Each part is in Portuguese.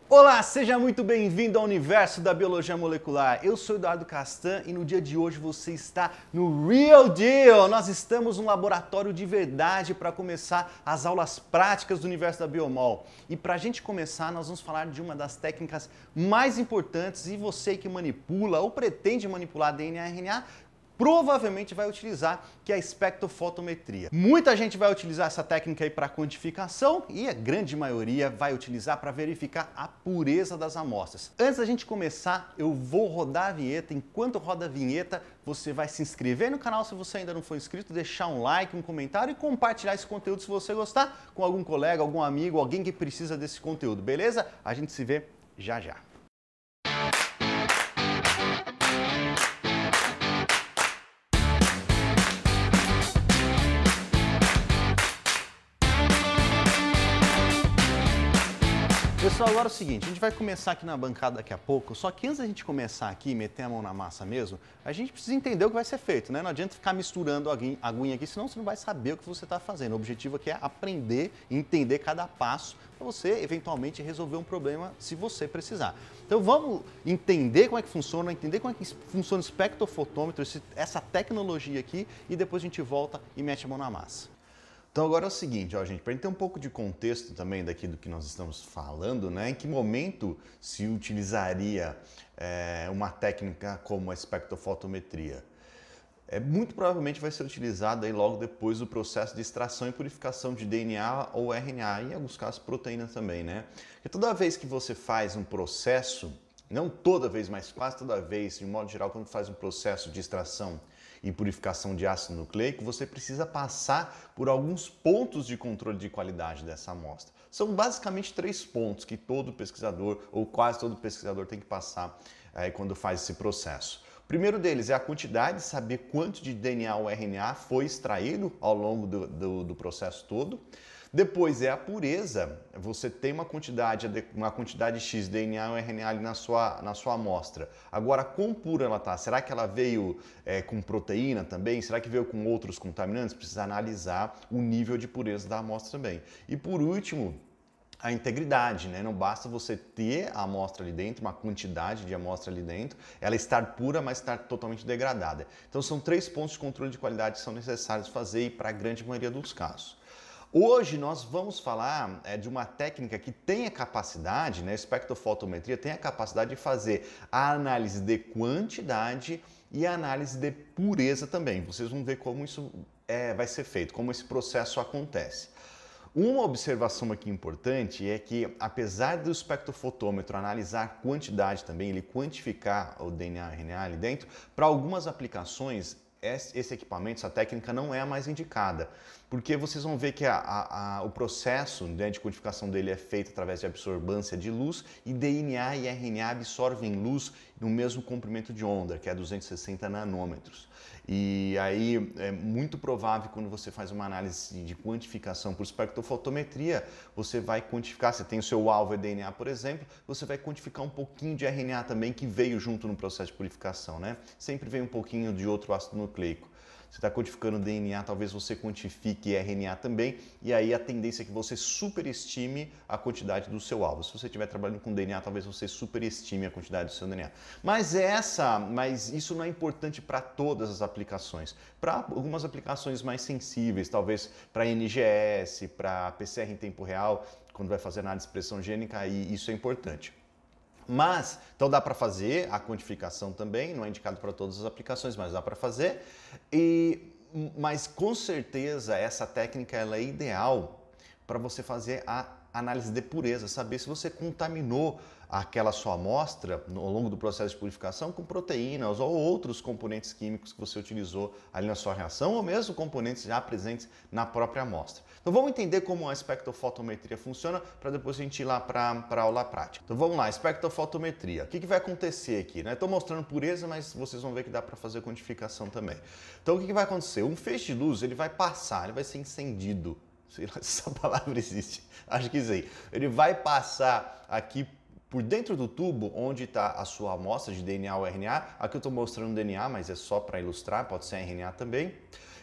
Olá, seja muito bem-vindo ao universo da biologia molecular. Eu sou Eduardo Castan e no dia de hoje você está no Real Deal. Nós estamos num laboratório de verdade para começar as aulas práticas do universo da Biomol. E para a gente começar, nós vamos falar de uma das técnicas mais importantes e você que manipula ou pretende manipular DNA e RNA, provavelmente vai utilizar, que é a espectrofotometria. Muita gente vai utilizar essa técnica aí para quantificação e a grande maioria vai utilizar para verificar a pureza das amostras. Antes da gente começar, eu vou rodar a vinheta. Enquanto roda a vinheta, você vai se inscrever no canal se você ainda não for inscrito, deixar um like, um comentário e compartilhar esse conteúdo se você gostar com algum colega, algum amigo, alguém que precisa desse conteúdo, beleza? A gente se vê já já. Pessoal, agora é o seguinte, a gente vai começar aqui na bancada daqui a pouco, só que antes da gente começar aqui e meter a mão na massa mesmo, a gente precisa entender o que vai ser feito, né? Não adianta ficar misturando a aguinha aqui, senão você não vai saber o que você está fazendo. O objetivo aqui é aprender e entender cada passo para você, eventualmente, resolver um problema se você precisar. Então vamos entender como é que funciona, entender como é que funciona o espectrofotômetro, essa tecnologia aqui, e depois a gente volta e mete a mão na massa. Então agora é o seguinte, ó, gente, para a gente ter um pouco de contexto também daqui do que nós estamos falando, né? Em que momento se utilizaria uma técnica como a espectrofotometria? Muito provavelmente vai ser utilizada aí logo depois do processo de extração e purificação de DNA ou RNA, e em alguns casos proteína também, né? Porque toda vez que você faz um processo, não toda vez, mas quase toda vez, de modo geral, quando faz um processo de extração e purificação de ácido nucleico, você precisa passar por alguns pontos de controle de qualidade dessa amostra. São basicamente 3 pontos que todo pesquisador, ou quase todo pesquisador, tem que passar quando faz esse processo. O primeiro deles é a quantidade, saber quanto de DNA ou RNA foi extraído ao longo do processo todo. Depois é a pureza, você tem uma quantidade X de DNA ou RNA ali na sua amostra. Agora, quão pura ela está? Será que ela veio com proteína também? Será que veio com outros contaminantes? Precisa analisar o nível de pureza da amostra também. E por último, a integridade, né? Não basta você ter a amostra ali dentro, uma quantidade de amostra ali dentro, ela estar pura, mas estar totalmente degradada. Então são 3 pontos de controle de qualidade que são necessários fazer para a grande maioria dos casos. Hoje nós vamos falar de uma técnica que tem a capacidade, né, a espectrofotometria tem a capacidade de fazer a análise de quantidade e a análise de pureza também. Vocês vão ver como isso vai ser feito, como esse processo acontece. Uma observação aqui importante é que, apesar do espectrofotômetro analisar quantidade também, ele quantificar o DNA e RNA ali dentro, para algumas aplicações esse equipamento, essa técnica não é a mais indicada, porque vocês vão ver que o processo, né, de codificação dele é feito através de absorvância de luz e DNA e RNA absorvem luz no mesmo comprimento de onda, que é 260 nanômetros. E aí é muito provável, quando você faz uma análise de quantificação por espectrofotometria, você vai quantificar, você tem o seu alvo é DNA, por exemplo, você vai quantificar um pouquinho de RNA também que veio junto no processo de purificação, né? Sempre vem um pouquinho de outro ácido nucleico. Você está quantificando DNA, talvez você quantifique RNA também, e aí a tendência é que você superestime a quantidade do seu alvo. Se você estiver trabalhando com DNA, talvez você superestime a quantidade do seu DNA. Mas isso não é importante para todas as aplicações. Para algumas aplicações mais sensíveis, talvez para NGS, para PCR em tempo real, quando vai fazer análise de expressão gênica, aí isso é importante. Mas, então dá para fazer a quantificação também, não é indicado para todas as aplicações, mas dá para fazer. Mas com certeza essa técnica ela é ideal para você fazer a análise de pureza, saber se você contaminou aquela sua amostra ao longo do processo de purificação com proteínas ou outros componentes químicos que você utilizou ali na sua reação, ou mesmo componentes já presentes na própria amostra. Então vamos entender como a espectrofotometria funciona para depois a gente ir lá para a aula prática. Então vamos lá, espectrofotometria. O que vai acontecer aqui? Estou mostrando pureza, mas vocês vão ver que dá para fazer quantificação também. Então o que vai acontecer? Um feixe de luz ele vai passar, ele vai ser incendido. Sei lá se essa palavra existe, acho que sim. Ele vai passar aqui por dentro do tubo onde está a sua amostra de DNA ou RNA. Aqui eu estou mostrando DNA, mas é só para ilustrar, pode ser RNA também.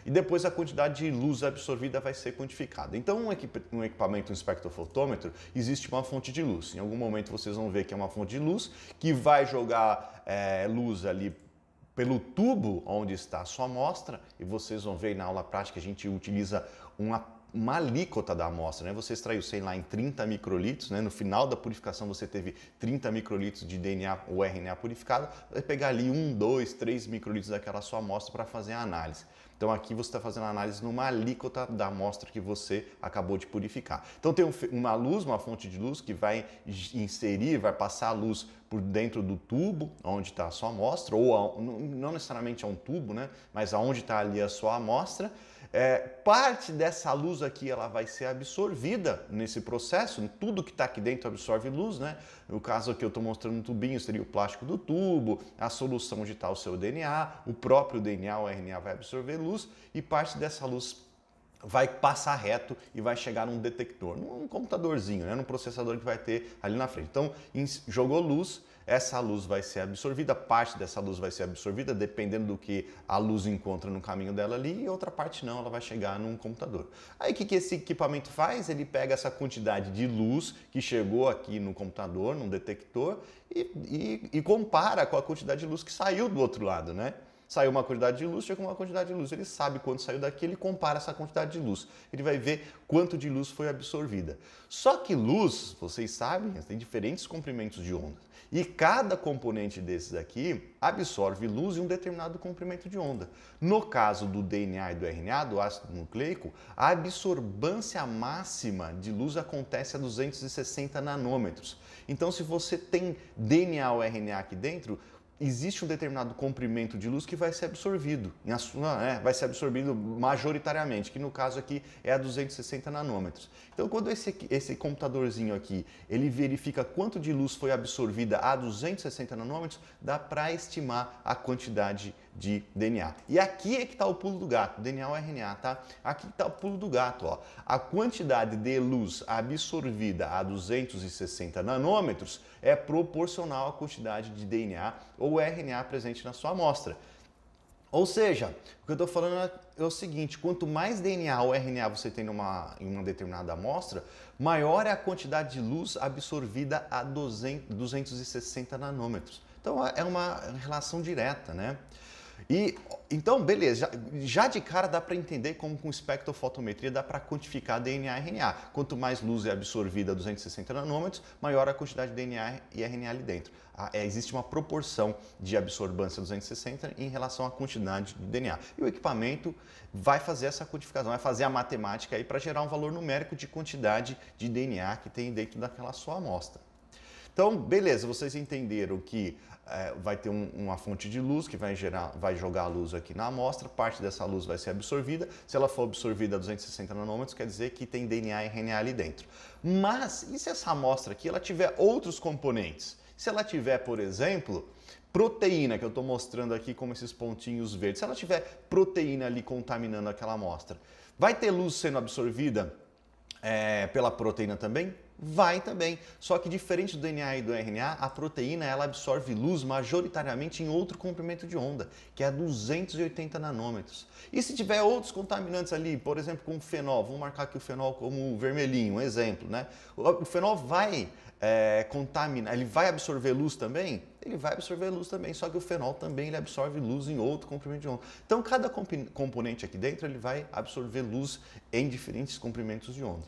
e depois a quantidade de luz absorvida vai ser quantificada. Então, um equipamento, um espectrofotômetro, existe uma fonte de luz. Em algum momento vocês vão ver que é uma fonte de luz que vai jogar luz ali pelo tubo onde está a sua amostra, e vocês vão ver na aula prática a gente utiliza uma alíquota da amostra, né? Você extraiu, sei lá, em 30 microlitros, né? No final da purificação você teve 30 microlitros de DNA ou RNA purificado, vai pegar ali 1, 2, 3 microlitros daquela sua amostra para fazer a análise. Então aqui você está fazendo a análise numa alíquota da amostra que você acabou de purificar. Então tem uma luz, uma fonte de luz que vai inserir, vai passar a luz por dentro do tubo onde está a sua amostra, ou não necessariamente é um tubo, né? Mas aonde está ali a sua amostra. Parte dessa luz aqui ela vai ser absorvida nesse processo, tudo que está aqui dentro absorve luz, né? No caso aqui eu estou mostrando um tubinho, seria o plástico do tubo, a solução onde está o seu DNA, o próprio DNA, o RNA vai absorver luz e parte dessa luz vai passar reto e vai chegar num detector, num computadorzinho, né? Num processador que vai ter ali na frente. Então, jogou luz, essa luz vai ser absorvida, parte dessa luz vai ser absorvida, dependendo do que a luz encontra no caminho dela ali, e outra parte não, ela vai chegar num computador. Aí o que esse equipamento faz? Ele pega essa quantidade de luz que chegou aqui no computador, num detector, e compara com a quantidade de luz que saiu do outro lado, né? Saiu uma quantidade de luz, chegou uma quantidade de luz. Ele sabe quanto saiu daqui, ele compara essa quantidade de luz. Ele vai ver quanto de luz foi absorvida. Só que luz, vocês sabem, tem diferentes comprimentos de onda. E cada componente desses aqui absorve luz em um determinado comprimento de onda. No caso do DNA e do RNA, do ácido nucleico, a absorvância máxima de luz acontece a 260 nanômetros. Então, se você tem DNA ou RNA aqui dentro, existe um determinado comprimento de luz que vai ser absorvido, vai ser absorvido majoritariamente, que no caso aqui é a 260 nanômetros. Então, quando esse computadorzinho aqui, ele verifica quanto de luz foi absorvida a 260 nanômetros, dá para estimar a quantidade de DNA. E aqui é que está o pulo do gato, DNA ou RNA, tá? Aqui está o pulo do gato, ó. A quantidade de luz absorvida a 260 nanômetros é proporcional à quantidade de DNA ou RNA presente na sua amostra. Ou seja, o que eu estou falando é o seguinte, quanto mais DNA ou RNA você tem em uma determinada amostra, maior é a quantidade de luz absorvida a 260 nanômetros. Então é uma relação direta, né? Então, beleza, já de cara dá para entender como com espectrofotometria dá para quantificar DNA e RNA. Quanto mais luz é absorvida a 260 nanômetros, maior a quantidade de DNA e RNA ali dentro. Existe uma proporção de absorbância 260 em relação à quantidade de DNA. E o equipamento vai fazer essa quantificação, vai fazer a matemática aí para gerar um valor numérico de quantidade de DNA que tem dentro daquela sua amostra. Então, beleza, vocês entenderam que vai ter uma fonte de luz que vai jogar a luz aqui na amostra, parte dessa luz vai ser absorvida. Se ela for absorvida a 260 nanômetros, quer dizer que tem DNA e RNA ali dentro. Mas e se essa amostra aqui ela tiver outros componentes? Se ela tiver, por exemplo, proteína, que eu estou mostrando aqui como esses pontinhos verdes, se ela tiver proteína ali contaminando aquela amostra, vai ter luz sendo absorvida pela proteína também? Vai também, só que diferente do DNA e do RNA, a proteína ela absorve luz majoritariamente em outro comprimento de onda, que é a 280 nanômetros. E se tiver outros contaminantes ali, por exemplo, como fenol, vamos marcar aqui o fenol como vermelhinho, um exemplo, né? O fenol vai contaminar, ele vai absorver luz também? Ele vai absorver luz também, só que o fenol também ele absorve luz em outro comprimento de onda. Então, cada componente aqui dentro ele vai absorver luz em diferentes comprimentos de onda.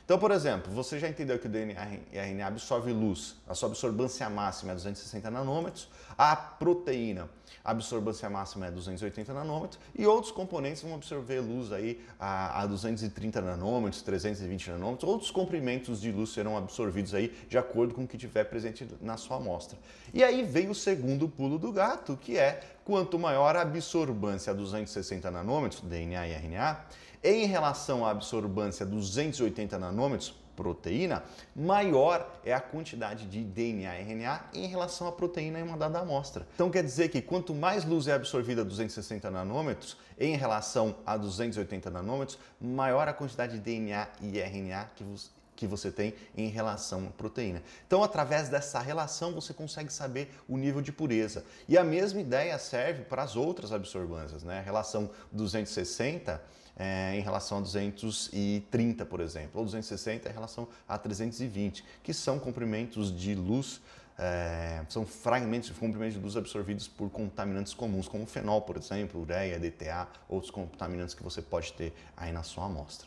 Então, por exemplo, você já entendeu que o DNA e a RNA absorve luz, a sua absorvância máxima é 260 nanômetros, a proteína, a absorvância máxima é 280 nanômetros e outros componentes vão absorver luz aí a 230 nanômetros, 320 nanômetros, outros comprimentos de luz serão absorvidos aí de acordo com o que tiver presente na sua amostra. E aí vem o segundo pulo do gato, que é quanto maior a absorvância a 260 nanômetros, DNA e RNA, em relação à absorvância 280 nanômetros, proteína, maior é a quantidade de DNA e RNA em relação à proteína em uma dada amostra. Então quer dizer que quanto mais luz é absorvida a 260 nanômetros em relação a 280 nanômetros, maior a quantidade de DNA e RNA que você tem em relação à proteína. Então, através dessa relação, você consegue saber o nível de pureza. E a mesma ideia serve para as outras absorvâncias, né? A relação 260 em relação a 230, por exemplo, ou 260 em relação a 320, que são comprimentos de luz, são fragmentos de comprimentos de luz absorvidos por contaminantes comuns, como fenol, por exemplo, ureia, DTA, outros contaminantes que você pode ter aí na sua amostra.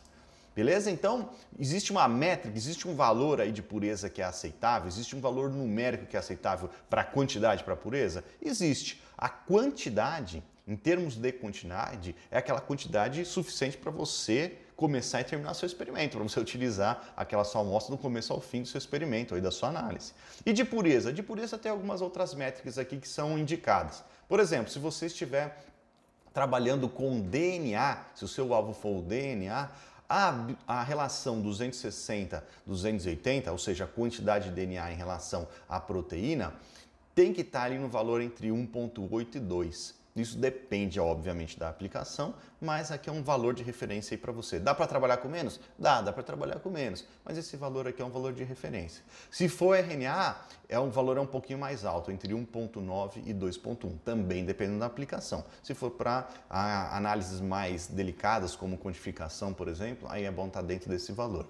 Beleza? Então, existe uma métrica, existe um valor aí de pureza que é aceitável? Existe um valor numérico que é aceitável para a quantidade, para a pureza? Existe. A quantidade, em termos de quantidade, é aquela quantidade suficiente para você começar e terminar seu experimento, para você utilizar aquela sua amostra do começo ao fim do seu experimento, aí da sua análise. E de pureza? De pureza tem algumas outras métricas aqui que são indicadas. Por exemplo, se você estiver trabalhando com DNA, se o seu alvo for o DNA, a relação 260-280, ou seja, a quantidade de DNA em relação à proteína, tem que estar ali no valor entre 1,8 e 2. Isso depende, obviamente, da aplicação, mas aqui é um valor de referência aí para você. Dá para trabalhar com menos? Dá para trabalhar com menos, mas esse valor aqui é um valor de referência. Se for RNA, o valor é um pouquinho mais alto, entre 1,9 e 2,1, também dependendo da aplicação. Se for para análises mais delicadas, como quantificação, por exemplo, aí é bom estar dentro desse valor.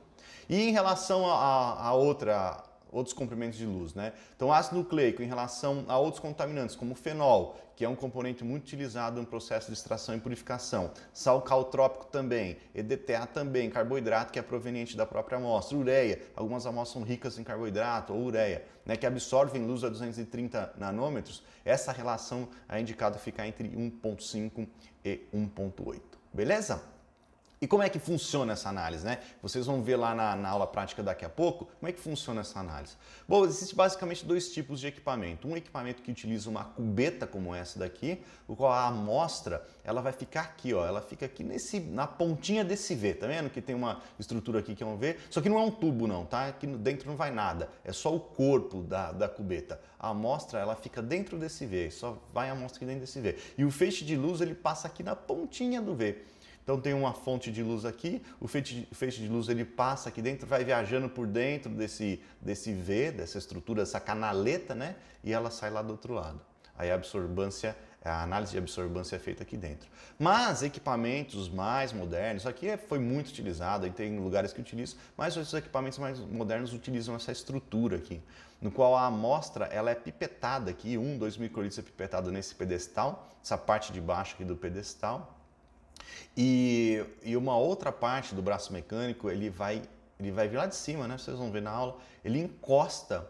E em relação a outros comprimentos de luz, né? Então, ácido nucleico em relação a outros contaminantes, como o fenol, que é um componente muito utilizado no processo de extração e purificação, sal caltrópico também, EDTA também, carboidrato que é proveniente da própria amostra, ureia, algumas amostras são ricas em carboidrato ou ureia, né, que absorvem luz a 230 nanômetros, essa relação é indicada ficar entre 1,5 e 1,8, beleza? E como é que funciona essa análise, né? Vocês vão ver lá na aula prática daqui a pouco como é que funciona essa análise. Bom, existem basicamente dois tipos de equipamento. Um equipamento que utiliza uma cubeta como essa daqui, o qual a amostra ela vai ficar aqui, ó, ela fica aqui na pontinha desse V, tá vendo? Que tem uma estrutura aqui que é um V, só que não é um tubo não, tá? Aqui dentro não vai nada, é só o corpo da cubeta. A amostra ela fica dentro desse V, só vai a amostra aqui dentro desse V. E o feixe de luz ele passa aqui na pontinha do V. Então tem uma fonte de luz aqui, o feixe de luz ele passa aqui dentro, vai viajando por dentro desse V, dessa estrutura, dessa canaleta, né? E ela sai lá do outro lado. Aí a análise de absorvância é feita aqui dentro. Mas equipamentos mais modernos, aqui foi muito utilizado, tem lugares que utilizam, mas os equipamentos mais modernos utilizam essa estrutura aqui, no qual a amostra ela é pipetada aqui, 2 microlitros é pipetado nesse pedestal, essa parte de baixo aqui do pedestal. E uma outra parte do braço mecânico, ele vai vir lá de cima, né? Vocês vão ver na aula, ele encosta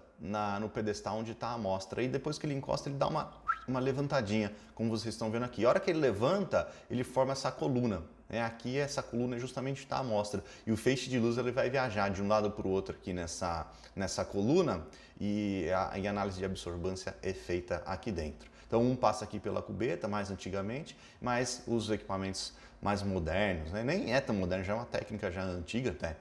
no pedestal onde está a amostra. E depois que ele encosta, ele dá uma levantadinha, como vocês estão vendo aqui. A hora que ele levanta, ele forma essa coluna. Aqui, essa coluna é justamente está a amostra. E o feixe de luz ele vai viajar de um lado para o outro aqui nessa coluna e a análise de absorvância é feita aqui dentro. Então, um passa aqui pela cubeta, mais antigamente, mas os equipamentos mais modernos, né? Nem é tão moderno, já é uma técnica já antiga até,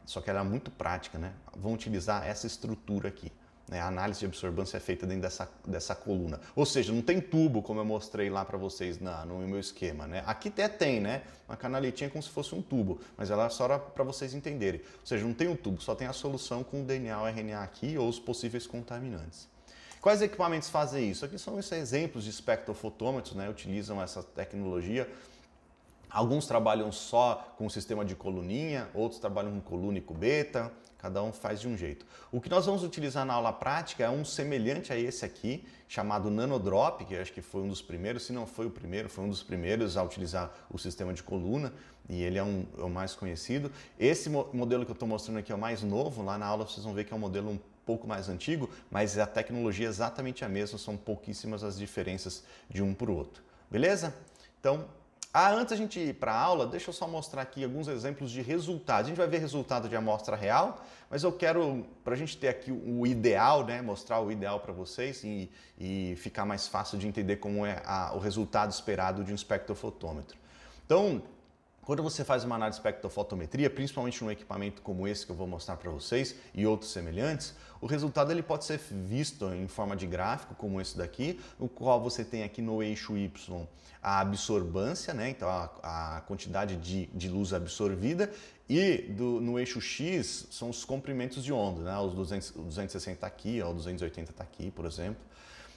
só que ela é muito prática, né? Vão utilizar essa estrutura aqui. Né? A análise de absorvância é feita dentro dessa coluna. Ou seja, não tem tubo, como eu mostrei lá para vocês no meu esquema. Né? Aqui até tem, né? Uma canaletinha como se fosse um tubo, mas ela é só para vocês entenderem. Ou seja, não tem um tubo, só tem a solução com o DNA ou RNA aqui ou os possíveis contaminantes. Quais equipamentos fazem isso? Aqui são esses exemplos de espectrofotômetros, né? Utilizam essa tecnologia. Alguns trabalham só com o sistema de coluninha, outros trabalham com coluna e cubeta, cada um faz de um jeito. O que nós vamos utilizar na aula prática é um semelhante a esse aqui, chamado Nanodrop, que eu acho que foi um dos primeiros, se não foi o primeiro, foi um dos primeiros a utilizar o sistema de coluna, e ele é o mais conhecido. Esse modelo que eu estou mostrando aqui é o mais novo, lá na aula vocês vão ver que é um modelo um pouco mais antigo, mas a tecnologia é exatamente a mesma, são pouquíssimas as diferenças de um para o outro. Beleza? Então, antes da gente ir para a aula, deixa eu só mostrar aqui alguns exemplos de resultados. A gente vai ver resultado de amostra real, mas eu quero, para a gente ter aqui o ideal, né, mostrar o ideal para vocês e ficar mais fácil de entender como é o resultado esperado de um espectrofotômetro. Então, Quando você faz uma análise de espectrofotometria, principalmente num equipamento como esse que eu vou mostrar para vocês e outros semelhantes, o resultado ele pode ser visto em forma de gráfico, como esse daqui, no qual você tem aqui no eixo Y a absorbância, né? Então a quantidade de luz absorvida, e no eixo X são os comprimentos de onda, né? Os 260 está aqui, ó, o 280 está aqui, por exemplo.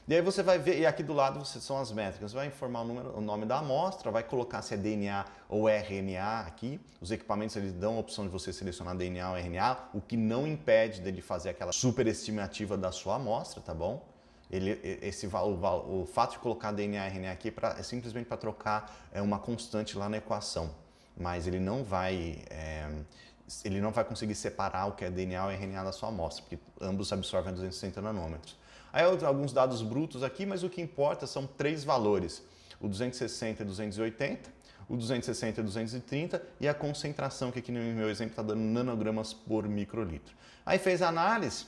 E aí você vai ver, e aqui do lado são as métricas, você vai informar o nome da amostra, vai colocar se é DNA ou RNA aqui. Os equipamentos eles dão a opção de você selecionar DNA ou RNA, o que não impede dele fazer aquela superestimativa da sua amostra, tá bom? O fato de colocar DNA e RNA aqui é simplesmente para trocar uma constante lá na equação, mas ele não vai conseguir separar o que é DNA ou RNA da sua amostra, porque ambos absorvem a 260 nanômetros. Aí alguns dados brutos aqui, mas o que importa são 3 valores, o 260 e 280, o 260 e 230 e a concentração, que aqui no meu exemplo está dando nanogramas por microlitro. Aí fez a análise,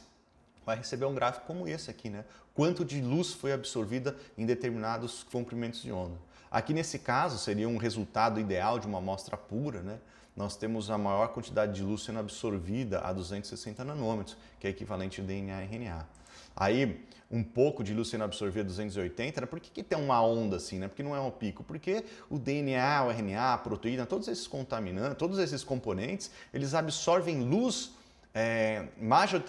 vai receber um gráfico como esse aqui, né? Quanto de luz foi absorvida em determinados comprimentos de onda. Aqui nesse caso seria um resultado ideal de uma amostra pura, né? Nós temos a maior quantidade de luz sendo absorvida a 260 nanômetros, que é equivalente ao DNA e RNA. Aí, um pouco de luz sendo absorvida a 280, né? Por que tem uma onda assim, né? Porque não é um pico? Porque o DNA, o RNA, a proteína, todos esses contaminantes, todos esses componentes, eles absorvem luz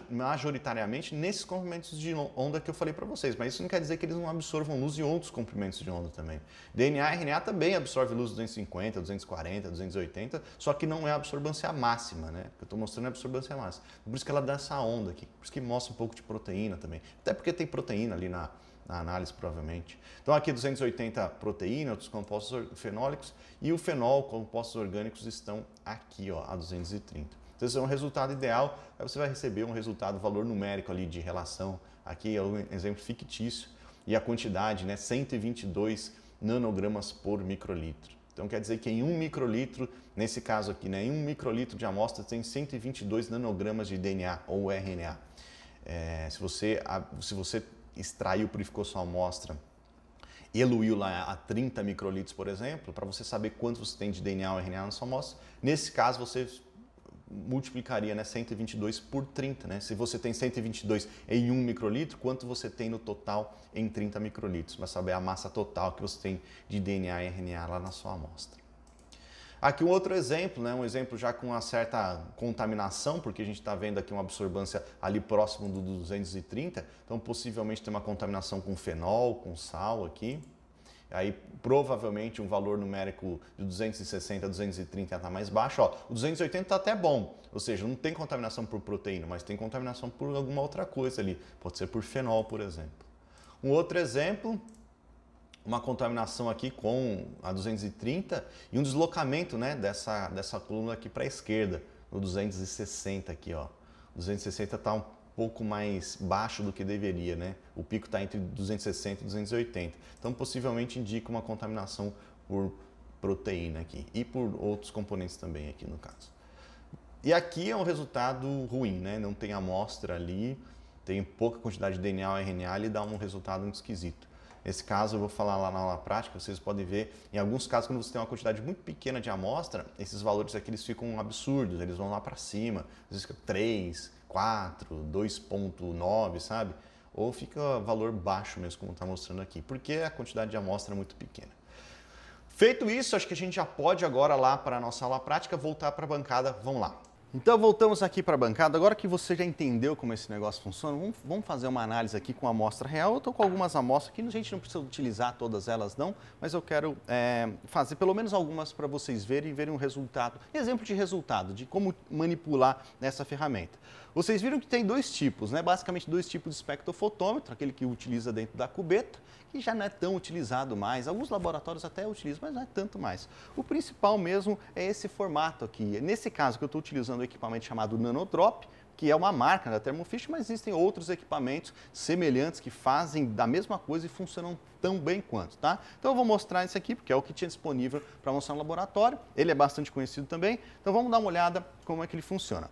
majoritariamente nesses comprimentos de onda que eu falei para vocês, mas isso não quer dizer que eles não absorvam luz em outros comprimentos de onda também. DNA e RNA também absorve luz 250, 240, 280, só que não é a absorvância máxima, né? Eu estou mostrando a absorvância máxima. Por isso que ela dá essa onda aqui, por isso que mostra um pouco de proteína também. Até porque tem proteína ali na análise, provavelmente. Então aqui 280 proteína, outros compostos fenólicos, e o fenol, compostos orgânicos, estão aqui, ó, a 230. Então, esse é um resultado ideal, aí você vai receber um resultado, valor numérico ali de relação, aqui é um exemplo fictício, e a quantidade, né, 122 nanogramas por microlitro. Então quer dizer que em 1 microlitro, nesse caso aqui, né, em 1 microlitro de amostra tem 122 nanogramas de DNA ou RNA. Se você extraiu, purificou sua amostra, eluiu lá a 30 microlitros, por exemplo, para você saber quanto você tem de DNA ou RNA na sua amostra, nesse caso você multiplicaria, né, 122 por 30, né? Se você tem 122 em 1 microlitro, quanto você tem no total em 30 microlitros, para saber a massa total que você tem de DNA e RNA lá na sua amostra. Aqui um outro exemplo, né, um exemplo já com uma certa contaminação, porque a gente está vendo aqui uma absorbância ali próximo do 230, então possivelmente tem uma contaminação com fenol, com sal aqui. Aí provavelmente um valor numérico de 260 a 230 está mais baixo. Ó, o 280 está até bom, ou seja, não tem contaminação por proteína, mas tem contaminação por alguma outra coisa ali. Pode ser por fenol, por exemplo. Um outro exemplo, uma contaminação aqui com a 230 e um deslocamento, né, dessa coluna aqui para a esquerda, no 260 aqui, ó. 260 está um pouco mais baixo do que deveria, né? O pico está entre 260 e 280. Então, possivelmente indica uma contaminação por proteína aqui e por outros componentes também aqui no caso. E aqui é um resultado ruim, né? Não tem amostra ali, tem pouca quantidade de DNA ou RNA, ele dá um resultado muito esquisito. Nesse caso, eu vou falar lá na aula prática, vocês podem ver, em alguns casos, quando você tem uma quantidade muito pequena de amostra, esses valores aqui eles ficam absurdos, eles vão lá para cima, às vezes fica 3, 4, 2.9, sabe? Ou fica valor baixo mesmo, como está mostrando aqui, porque a quantidade de amostra é muito pequena. Feito isso, acho que a gente já pode agora lá para a nossa aula prática, voltar para a bancada, vamos lá. Então voltamos aqui para a bancada. Agora que você já entendeu como esse negócio funciona, vamos fazer uma análise aqui com a amostra real. Eu estou com algumas amostras aqui, a gente não precisa utilizar todas elas não, mas eu quero fazer pelo menos algumas para vocês verem um resultado, exemplo de resultado, de como manipular essa ferramenta. Vocês viram que tem dois tipos, né? Basicamente dois tipos de espectrofotômetro, aquele que utiliza dentro da cubeta, que já não é tão utilizado mais. Alguns laboratórios até utilizam, mas não é tanto mais. O principal mesmo é esse formato aqui. Nesse caso que eu estou utilizando um equipamento chamado Nanodrop, que é uma marca da Thermo Fisher, mas existem outros equipamentos semelhantes que fazem da mesma coisa e funcionam tão bem quanto, tá? Então eu vou mostrar esse aqui, porque é o que tinha disponível para mostrar no laboratório. Ele é bastante conhecido também, então vamos dar uma olhada como é que ele funciona.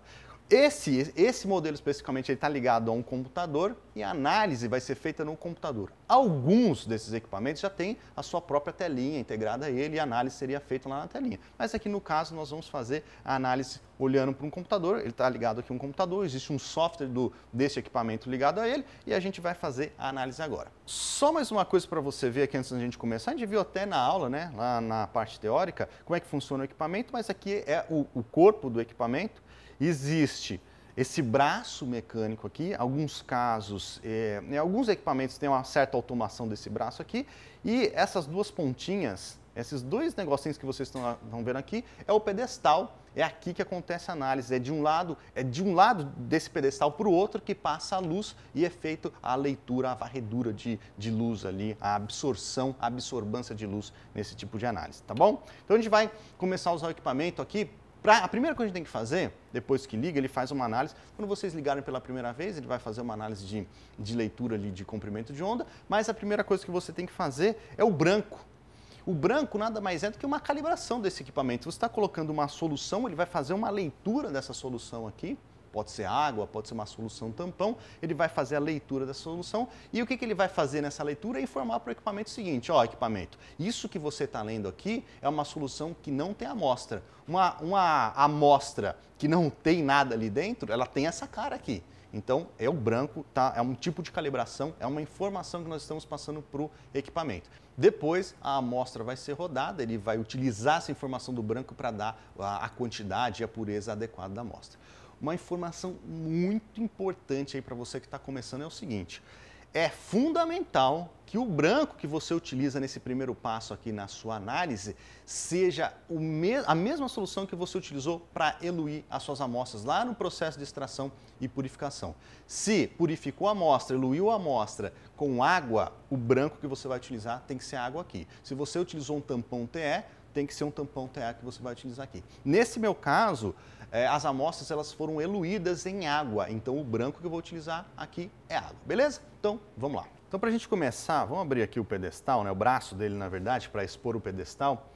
Esse modelo especificamente está ligado a um computador e a análise vai ser feita no computador. Alguns desses equipamentos já têm a sua própria telinha integrada a ele e a análise seria feita lá na telinha. Mas aqui no caso nós vamos fazer a análise olhando para um computador, ele está ligado aqui a um computador, existe um software desse equipamento ligado a ele e a gente vai fazer a análise agora. Só mais uma coisa para você ver aqui antes da gente começar, a gente viu até na aula, né, lá na parte teórica, como é que funciona o equipamento, mas aqui é o corpo do equipamento. Existe esse braço mecânico aqui, alguns casos, em alguns equipamentos tem uma certa automação desse braço aqui, e essas duas pontinhas, esses dois negocinhos que vocês estão vendo aqui, é o pedestal, é aqui que acontece a análise, é de um lado desse pedestal para o outro que passa a luz e é feito a leitura, a varredura de luz ali, a absorção, a absorbância de luz nesse tipo de análise, tá bom? Então a gente vai começar a usar o equipamento aqui. A primeira coisa que a gente tem que fazer, depois que liga, ele faz uma análise. Quando vocês ligarem pela primeira vez, ele vai fazer uma análise de leitura ali de comprimento de onda, mas a primeira coisa que você tem que fazer é o branco. O branco nada mais é do que uma calibração desse equipamento. Você está colocando uma solução, ele vai fazer uma leitura dessa solução aqui. Pode ser água, pode ser uma solução tampão, ele vai fazer a leitura da solução e o que ele vai fazer nessa leitura é informar para o equipamento o seguinte, ó, equipamento, isso que você está lendo aqui é uma solução que não tem amostra. Uma amostra que não tem nada ali dentro, ela tem essa cara aqui. Então, é o branco, tá? É um tipo de calibração, é uma informação que nós estamos passando para o equipamento. Depois, a amostra vai ser rodada, ele vai utilizar essa informação do branco para dar a quantidade e a pureza adequada da amostra. Uma informação muito importante aí para você que está começando é o seguinte, é fundamental que o branco que você utiliza nesse primeiro passo aqui na sua análise seja a mesma solução que você utilizou para eluir as suas amostras lá no processo de extração e purificação. Se purificou a amostra, eluiu a amostra com água, o branco que você vai utilizar tem que ser água aqui. Se você utilizou um tampão TE, tem que ser um tampão TA que você vai utilizar aqui. Nesse meu caso, as amostras elas foram eluídas em água, então o branco que eu vou utilizar aqui é água, beleza? Então, vamos lá. Então, para a gente começar, vamos abrir aqui o pedestal, né, o braço dele, na verdade, para expor o pedestal.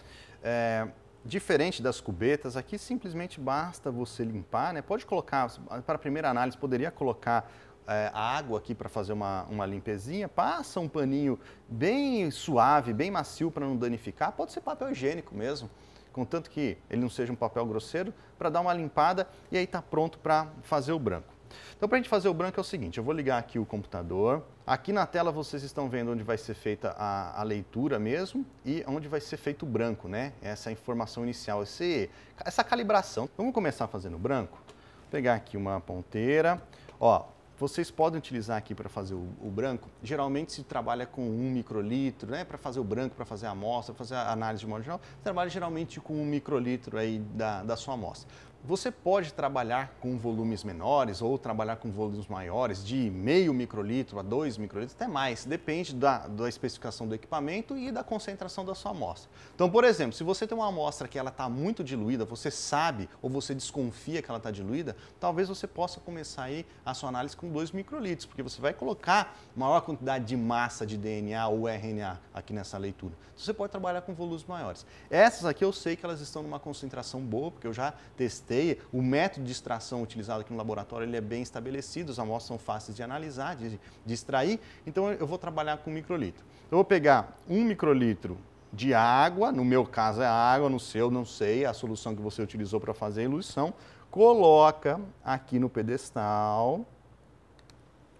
Diferente das cubetas, aqui simplesmente basta você limpar, né? Pode colocar, para a primeira análise, poderia colocar a água aqui para fazer uma limpezinha, passa um paninho bem suave, bem macio para não danificar, pode ser papel higiênico mesmo, contanto que ele não seja um papel grosseiro, para dar uma limpada e aí está pronto para fazer o branco. Então, para a gente fazer o branco é o seguinte, eu vou ligar aqui o computador, aqui na tela vocês estão vendo onde vai ser feita a leitura mesmo e onde vai ser feito o branco, né? Essa informação inicial, essa calibração. Vamos começar fazendo o branco? Vou pegar aqui uma ponteira, ó. Vocês podem utilizar aqui para fazer o branco, geralmente se trabalha com 1 microlitro, né? Para fazer o branco, para fazer a amostra, para fazer a análise de modo geral, trabalha geralmente com 1 microlitro aí da sua amostra. Você pode trabalhar com volumes menores ou trabalhar com volumes maiores, de meio microlitro a 2 microlitros, até mais. Depende da especificação do equipamento e da concentração da sua amostra. Então, por exemplo, se você tem uma amostra que ela está muito diluída, você sabe ou você desconfia que ela está diluída, talvez você possa começar aí a sua análise com 2 microlitros, porque você vai colocar maior quantidade de massa de DNA ou RNA aqui nessa leitura. Você pode trabalhar com volumes maiores. Essas aqui eu sei que elas estão numa concentração boa, porque eu já testei. O método de extração utilizado aqui no laboratório ele é bem estabelecido, as amostras são fáceis de analisar, de extrair, então eu vou trabalhar com microlitro. Eu vou pegar 1 microlitro de água, no meu caso é água, no seu não sei, a solução que você utilizou para fazer a eluição, coloca aqui no pedestal,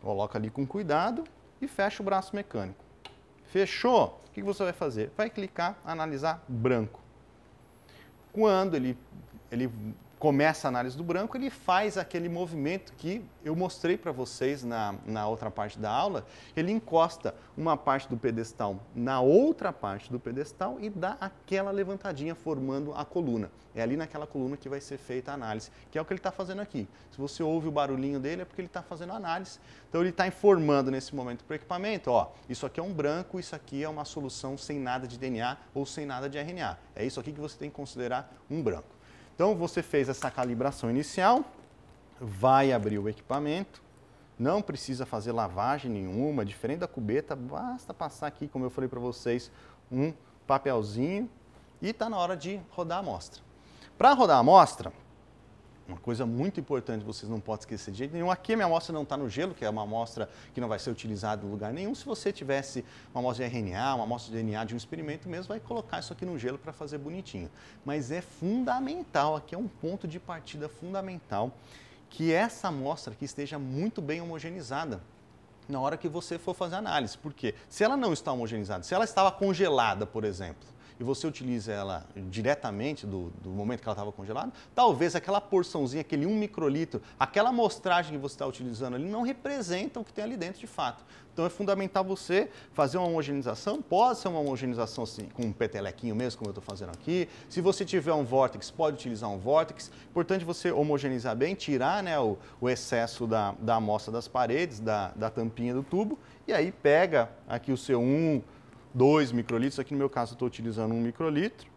coloca ali com cuidado e fecha o braço mecânico. Fechou? O que você vai fazer? Vai clicar, analisar branco. Quando ele começa a análise do branco, ele faz aquele movimento que eu mostrei para vocês na outra parte da aula, ele encosta uma parte do pedestal na outra parte do pedestal e dá aquela levantadinha formando a coluna. É ali naquela coluna que vai ser feita a análise, que é o que ele está fazendo aqui. Se você ouve o barulhinho dele é porque ele está fazendo a análise. Então ele está informando nesse momento para o equipamento, ó, isso aqui é um branco, isso aqui é uma solução sem nada de DNA ou sem nada de RNA. É isso aqui que você tem que considerar um branco. Então, você fez essa calibração inicial, vai abrir o equipamento, não precisa fazer lavagem nenhuma, diferente da cubeta, basta passar aqui, como eu falei para vocês, um papelzinho e está na hora de rodar a amostra. Para rodar a amostra, uma coisa muito importante, vocês não podem esquecer de jeito nenhum. Aqui a minha amostra não está no gelo, que é uma amostra que não vai ser utilizada em lugar nenhum. Se você tivesse uma amostra de RNA, uma amostra de DNA de um experimento mesmo, vai colocar isso aqui no gelo para fazer bonitinho. Mas é fundamental, aqui é um ponto de partida fundamental, que essa amostra aqui esteja muito bem homogeneizada na hora que você for fazer análise. Por quê? Se ela não está homogeneizada, se ela estava congelada, por exemplo, e você utiliza ela diretamente do momento que ela estava congelada, talvez aquela porçãozinha, aquele 1 microlitro, aquela amostragem que você está utilizando ali não representa o que tem ali dentro de fato. Então é fundamental você fazer uma homogeneização, pode ser uma homogeneização assim, com um petelequinho mesmo, como eu estou fazendo aqui. Se você tiver um vórtex, pode utilizar um vórtex. Importante você homogeneizar bem, tirar, né, o excesso da amostra das paredes, da tampinha do tubo, e aí pega aqui o seu 2 microlitros, aqui no meu caso eu estou utilizando 1 microlitro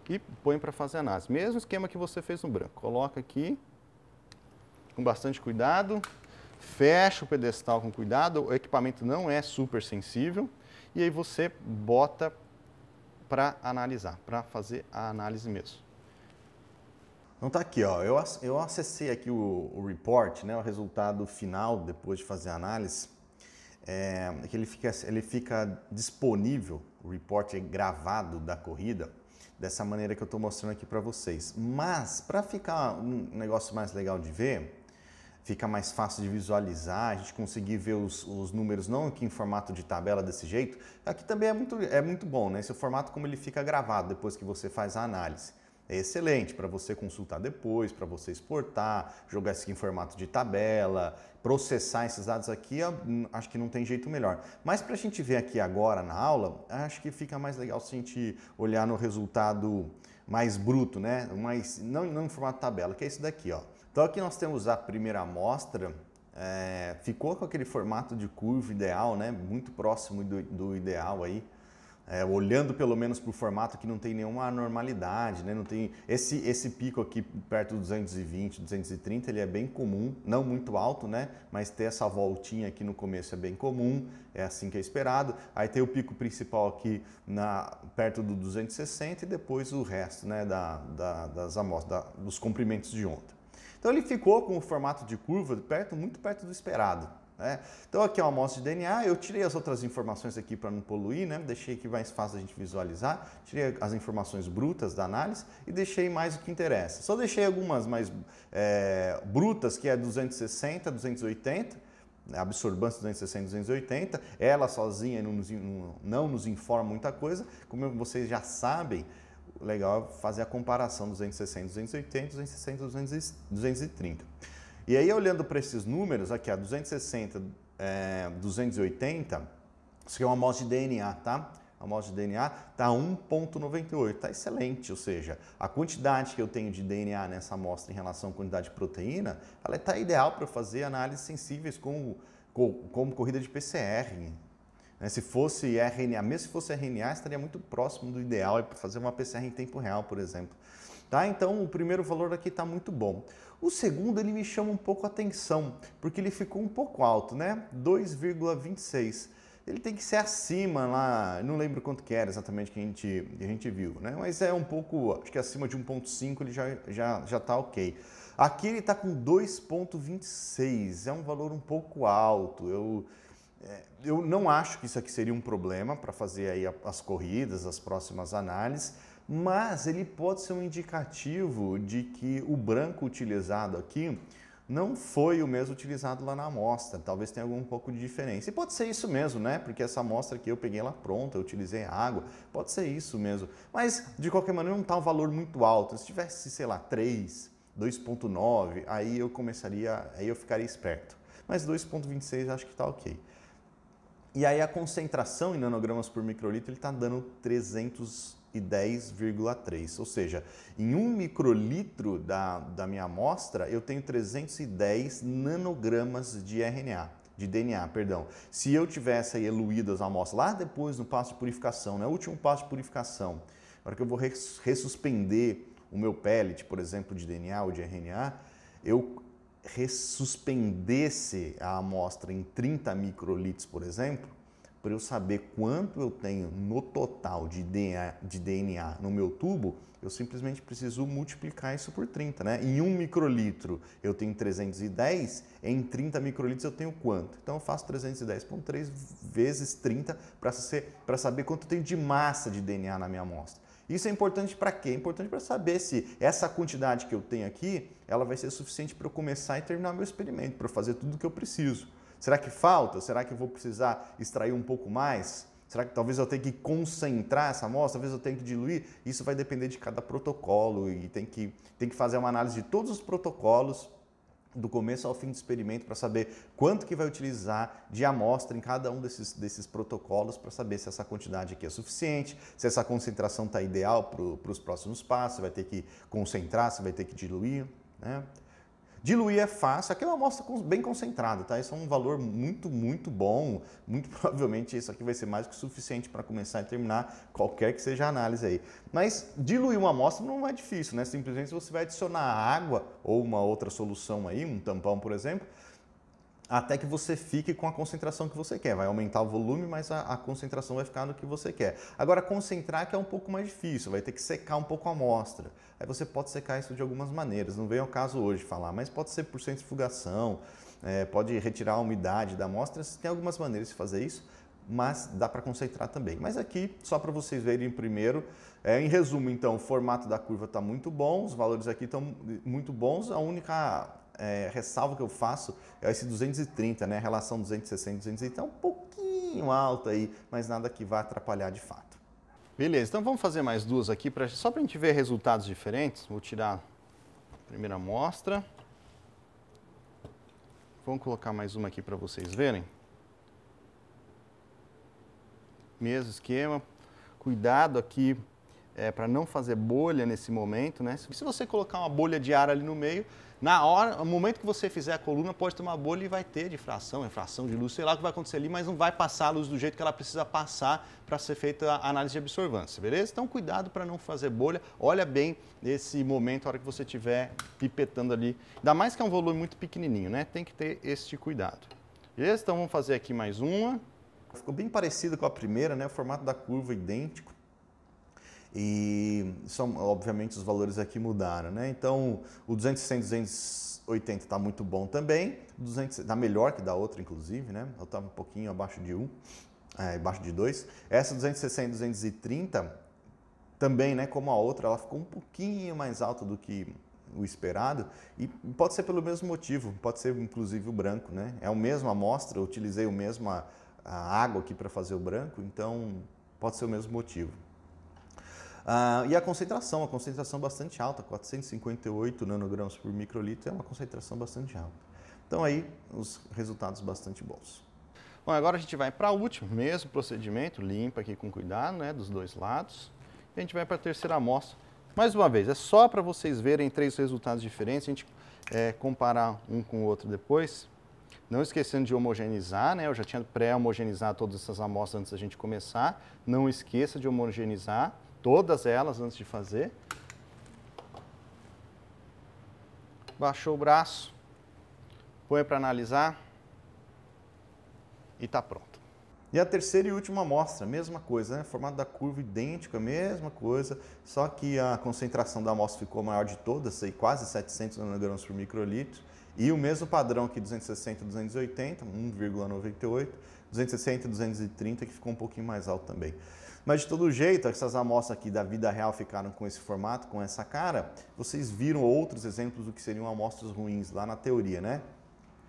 e põe para fazer análise. Mesmo esquema que você fez no branco. Coloca aqui com bastante cuidado, fecha o pedestal com cuidado, o equipamento não é super sensível e aí você bota para analisar, para fazer a análise mesmo. Então tá aqui, ó. Eu acessei aqui o report, né, o resultado final depois de fazer a análise. Que ele fica disponível, o report é gravado da corrida, dessa maneira que eu estou mostrando aqui para vocês. Mas, para ficar um negócio mais legal de ver, fica mais fácil de visualizar, a gente conseguir ver os números não aqui em formato de tabela desse jeito, aqui também é muito bom, né? Esse é o formato como ele fica gravado depois que você faz a análise. É excelente para você consultar depois, para você exportar, jogar isso aqui em formato de tabela, processar esses dados aqui, acho que não tem jeito melhor. Mas para a gente ver aqui agora na aula, acho que fica mais legal se a gente olhar no resultado mais bruto, né? Não em formato tabela, que é esse daqui, ó. Então aqui nós temos a primeira amostra, ficou com aquele formato de curva ideal, né? Muito próximo do ideal aí. Olhando pelo menos para o formato que não tem nenhuma anormalidade, né? Não tem esse pico aqui perto do 220, 230, ele é bem comum, não muito alto, né? Mas ter essa voltinha aqui no começo é bem comum, é assim que é esperado. Aí tem o pico principal aqui perto do 260 e depois o resto, né? Das amostras, dos comprimentos de onda. Então ele ficou com o formato de curva muito perto do esperado. Então aqui é uma amostra de DNA, eu tirei as outras informações aqui para não poluir, né? Deixei aqui mais fácil a gente visualizar, tirei as informações brutas da análise e deixei mais o que interessa. Só deixei algumas mais brutas, que é 260, 280, a absorbância 260, 280, ela sozinha não nos informa muita coisa, como vocês já sabem, o legal é fazer a comparação 260, 280, 260, 230. E aí, olhando para esses números, aqui, a 260, 280, isso aqui é uma amostra de DNA, tá? A amostra de DNA está 1,98, está excelente, ou seja, a quantidade que eu tenho de DNA nessa amostra em relação à quantidade de proteína, ela está ideal para fazer análises sensíveis como corrida de PCR. Se fosse RNA, mesmo se fosse RNA, estaria muito próximo do ideal para fazer uma PCR em tempo real, por exemplo. Tá? Então, o primeiro valor aqui está muito bom. O segundo, ele me chama um pouco a atenção, porque ele ficou um pouco alto, né? 2,26. Ele tem que ser acima lá, não lembro quanto que era exatamente que a gente viu, né? Mas é um pouco, acho que acima de 1,5 ele já está ok. Aqui ele está com 2,26, é um valor um pouco alto. Eu não acho que isso aqui seria um problema para fazer aí as corridas, as próximas análises, mas ele pode ser um indicativo de que o branco utilizado aqui não foi o mesmo utilizado lá na amostra, talvez tenha algum pouco de diferença. E pode ser isso mesmo, né? Porque essa amostra aqui eu peguei ela pronta, eu utilizei água, pode ser isso mesmo. Mas, de qualquer maneira, não está um valor muito alto. Se tivesse, sei lá, 3, 2,9, aí eu ficaria esperto. Mas 2,26 eu acho que está ok. E aí a concentração em nanogramas por microlitro, ele está dando 310,3, ou seja, em 1 microlitro da minha amostra, eu tenho 310 nanogramas de RNA, de DNA, perdão. Se eu tivesse aí eluído as amostras lá depois no passo de purificação, né, o último passo de purificação, na hora que eu vou ressuspender o meu pellet, por exemplo, de DNA ou de RNA, eu ressuspendesse a amostra em 30 microlitros, por exemplo, para eu saber quanto eu tenho no total de DNA no meu tubo, eu simplesmente preciso multiplicar isso por 30, né? Em 1 microlitro eu tenho 310, em 30 microlitros eu tenho quanto? Então eu faço 310,3 vezes 30 para saber quanto eu tenho de massa de DNA na minha amostra. Isso é importante para quê? É importante para saber se essa quantidade que eu tenho aqui, ela vai ser suficiente para eu começar e terminar meu experimento, para eu fazer tudo o que eu preciso. Será que falta? Será que eu vou precisar extrair um pouco mais? Será que talvez eu tenha que concentrar essa amostra? Talvez eu tenha que diluir? Isso vai depender de cada protocolo e tem que fazer uma análise de todos os protocolos do começo ao fim do experimento para saber quanto que vai utilizar de amostra em cada um desses protocolos para saber se essa quantidade aqui é suficiente, se essa concentração está ideal para os próximos passos, se vai ter que concentrar, se vai ter que diluir, né? Diluir é fácil, aqui é uma amostra bem concentrada, tá? Isso é um valor muito, muito bom, muito provavelmente isso aqui vai ser mais que suficiente para começar e terminar qualquer que seja a análise aí. Mas diluir uma amostra não é difícil, né? Simplesmente você vai adicionar água ou uma outra solução aí, um tampão, por exemplo, até que você fique com a concentração que você quer. Vai aumentar o volume, mas a concentração vai ficar no que você quer. Agora, concentrar que é um pouco mais difícil, vai ter que secar um pouco a amostra. Aí você pode secar isso de algumas maneiras, não vem ao caso hoje falar, mas pode ser por centrifugação, pode retirar a umidade da amostra, tem algumas maneiras de fazer isso, mas dá para concentrar também. Mas aqui, só para vocês verem primeiro, em resumo, então, o formato da curva está muito bom, os valores aqui estão muito bons, a única ressalva que eu faço é esse 230, né? A relação 260 e 230 é um pouquinho alta aí, mas nada que vá atrapalhar de fato. Beleza, então vamos fazer mais duas aqui, só para a gente ver resultados diferentes. Vou tirar a primeira amostra. Vamos colocar mais uma aqui para vocês verem. Mesmo esquema. Cuidado aqui para não fazer bolha nesse momento, né? Se você colocar uma bolha de ar ali no meio, no momento que você fizer a coluna, pode ter uma bolha e vai ter difração, refração de luz, sei lá o que vai acontecer ali, mas não vai passar a luz do jeito que ela precisa passar para ser feita a análise de absorvância, beleza? Então cuidado para não fazer bolha, olha bem esse momento, a hora que você estiver pipetando ali, ainda mais que é um volume muito pequenininho, né? Tem que ter este cuidado. Beleza? Então vamos fazer aqui mais uma. Ficou bem parecido com a primeira, né? O formato da curva idêntico. E obviamente os valores aqui mudaram, né? Então o 260, 280 está muito bom também, está melhor que da outra inclusive, né? Eu estava um pouquinho abaixo de 1, abaixo de 2. Essa 260, 230 também, né? Como a outra, ela ficou um pouquinho mais alta do que o esperado e pode ser pelo mesmo motivo, pode ser inclusive o branco, né? É a mesma amostra, eu utilizei a mesma água aqui para fazer o branco, então pode ser o mesmo motivo. E a concentração bastante alta, 458 nanogramas por microlitro, é uma concentração bastante alta. Então aí, os resultados bastante bons. Bom, agora a gente vai para o último, mesmo procedimento, limpa aqui com cuidado, né, dos dois lados. E a gente vai para a terceira amostra. Mais uma vez, é só para vocês verem 3 resultados diferentes, a gente comparar um com o outro depois. Não esquecendo de homogeneizar, né? Eu já tinha pré-homogeneizado todas essas amostras antes da gente começar. Não esqueça de homogeneizar todas elas antes de fazer. Baixou o braço, põe para analisar e está pronto. E a terceira e última amostra, mesma coisa, né? Formato da curva idêntico, a mesma coisa, só que a concentração da amostra ficou maior de todas, quase 700 nanogramas por microlitro. E o mesmo padrão aqui, 260, 280, 1,98, 260, 230, que ficou um pouquinho mais alto também. Mas de todo jeito, essas amostras aqui da vida real ficaram com esse formato, com essa cara. Vocês viram outros exemplos do que seriam amostras ruins lá na teoria, né?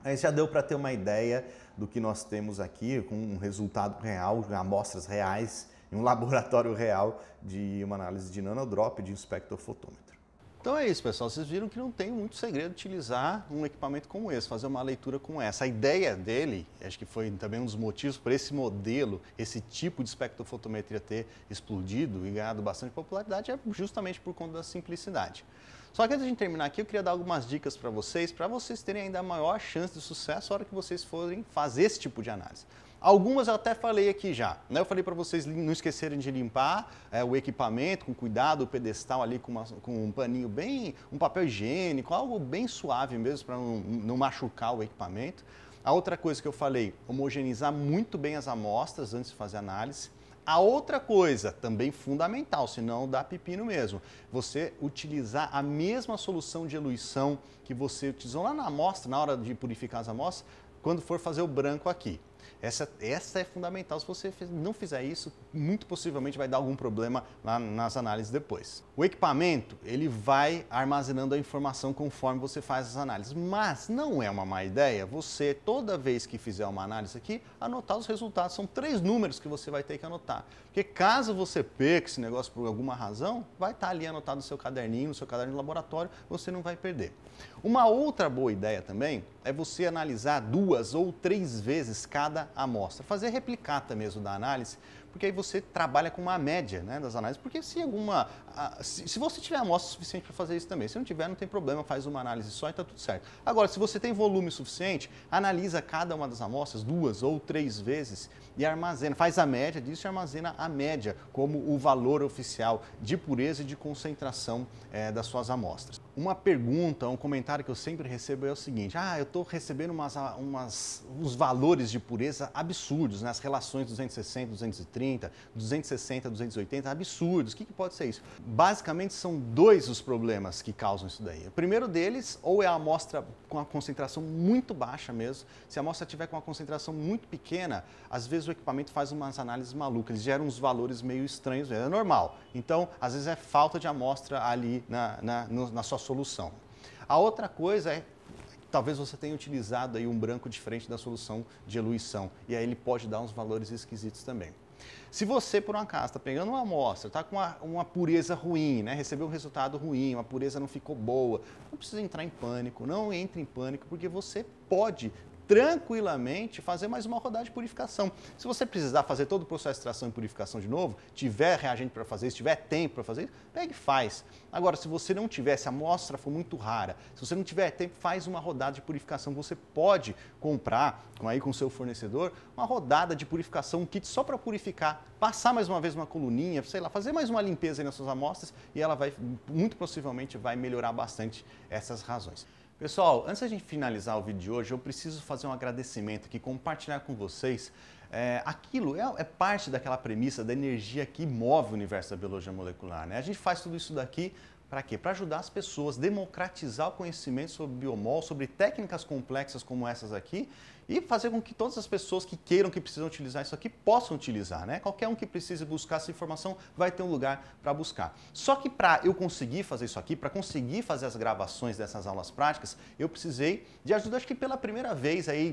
Aí já deu para ter uma ideia do que nós temos aqui, com um resultado real, amostras reais, em um laboratório real de uma análise de nanodrop de um espectrofotômetro. Então é isso, pessoal. Vocês viram que não tem muito segredo utilizar um equipamento como esse, fazer uma leitura como essa. A ideia dele, acho que foi também um dos motivos para esse modelo, esse tipo de espectrofotometria ter explodido e ganhado bastante popularidade, é justamente por conta da simplicidade. Só que antes de terminar aqui, eu queria dar algumas dicas para vocês terem ainda maior chance de sucesso na hora que vocês forem fazer esse tipo de análise. Algumas eu até falei aqui já, né? Eu falei para vocês não esquecerem de limpar o equipamento com cuidado, o pedestal ali com um paninho um papel higiênico, algo bem suave mesmo para não machucar o equipamento. A outra coisa que eu falei, homogeneizar muito bem as amostras antes de fazer a análise. A outra coisa, também fundamental, senão dá pepino mesmo, você utilizar a mesma solução de eluição que você utilizou lá na amostra, na hora de purificar as amostras, quando for fazer o branco aqui. Essa é fundamental. Se você não fizer isso, muito possivelmente vai dar algum problema lá nas análises depois. O equipamento, ele vai armazenando a informação conforme você faz as análises, mas não é uma má ideia você, toda vez que fizer uma análise aqui, anotar os resultados. São 3 números que você vai ter que anotar, porque caso você perca esse negócio por alguma razão, vai estar ali anotado no seu caderninho, no seu caderno de laboratório, você não vai perder. Uma outra boa ideia também é você analisar 2 ou 3 vezes cada amostra, fazer replicata mesmo da análise, porque aí você trabalha com uma média, né, das análises, porque se você tiver amostra suficiente para fazer isso também, se não tiver, não tem problema, faz uma análise só e está tudo certo. Agora, se você tem volume suficiente, analisa cada uma das amostras 2 ou 3 vezes e armazena, faz a média disso e armazena a média como o valor oficial de pureza e de concentração das suas amostras. Uma pergunta, um comentário que eu sempre recebo é o seguinte: eu estou recebendo uns valores de pureza absurdos, né? As relações 260, 230, 260, 280, absurdos. O que pode ser isso? Basicamente são 2 os problemas que causam isso daí. O primeiro deles, ou é a amostra com a concentração muito baixa mesmo. Se a amostra tiver com uma concentração muito pequena, às vezes o equipamento faz umas análises malucas, eles geram uns valores meio estranhos, é normal. Então, às vezes é falta de amostra ali na sua solução. A outra coisa é, talvez você tenha utilizado aí um branco diferente da solução de eluição, e aí ele pode dar uns valores esquisitos também. Se você, por um acaso, está pegando uma amostra, está com uma pureza ruim, né? Recebeu um resultado ruim, uma pureza não ficou boa, não precisa entrar em pânico, não entre em pânico, porque você pode tranquilamente fazer mais uma rodada de purificação. Se você precisar fazer todo o processo de extração e purificação de novo, tiver reagente para fazer isso, tiver tempo para fazer isso, pega e faz. Agora, se você não tiver, se a amostra for muito rara, se você não tiver tempo, faz uma rodada de purificação. Você pode comprar aí com o seu fornecedor uma rodada de purificação, um kit só para purificar, passar mais uma vez uma coluninha, sei lá, fazer mais uma limpeza aí nas suas amostras e ela vai, muito possivelmente, vai melhorar bastante essas razões. Pessoal, antes da gente finalizar o vídeo de hoje, eu preciso fazer um agradecimento aqui, compartilhar com vocês. Aquilo é parte daquela premissa da energia que move o universo da biologia molecular, né? A gente faz tudo isso daqui para quê? Para ajudar as pessoas, democratizar o conhecimento sobre biomol, sobre técnicas complexas como essas aqui e fazer com que todas as pessoas que queiram, que precisam utilizar isso aqui, possam utilizar, né? Qualquer um que precise buscar essa informação vai ter um lugar para buscar. Só que para eu conseguir fazer isso aqui, para conseguir fazer as gravações dessas aulas práticas, eu precisei de ajuda, acho que pela primeira vez aí,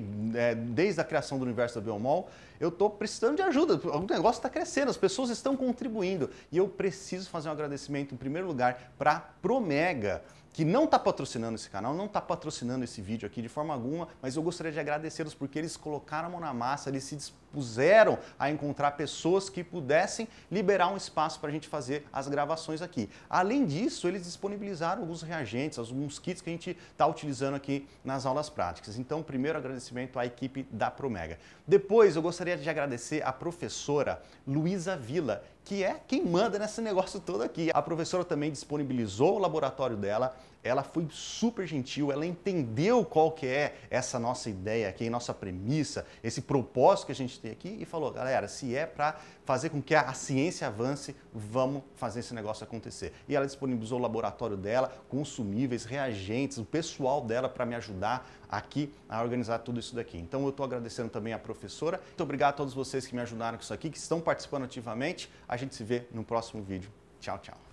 desde a criação do universo da biomol, eu estou precisando de ajuda, o negócio está crescendo, as pessoas estão contribuindo e eu preciso fazer um agradecimento em primeiro lugar para a Promega, que não está patrocinando esse canal, não está patrocinando esse vídeo aqui de forma alguma, mas eu gostaria de agradecê-los porque eles colocaram a mão na massa, eles se dispuseram a encontrar pessoas que pudessem liberar um espaço para a gente fazer as gravações aqui. Além disso, eles disponibilizaram alguns reagentes, alguns kits que a gente está utilizando aqui nas aulas práticas. Então, primeiro agradecimento à equipe da Promega. Depois, eu gostaria de agradecer a professora Luísa Villa, que é quem manda nesse negócio todo aqui. A professora também disponibilizou o laboratório dela, ela foi super gentil, ela entendeu qual que é essa nossa ideia aqui, nossa premissa, esse propósito que a gente tem aqui e falou, galera, se é para fazer com que a ciência avance, vamos fazer esse negócio acontecer. E ela disponibilizou o laboratório dela, consumíveis, reagentes, o pessoal dela para me ajudar aqui a organizar tudo isso daqui. Então eu estou agradecendo também a professora. Muito obrigado a todos vocês que me ajudaram com isso aqui, que estão participando ativamente. A gente se vê no próximo vídeo. Tchau, tchau.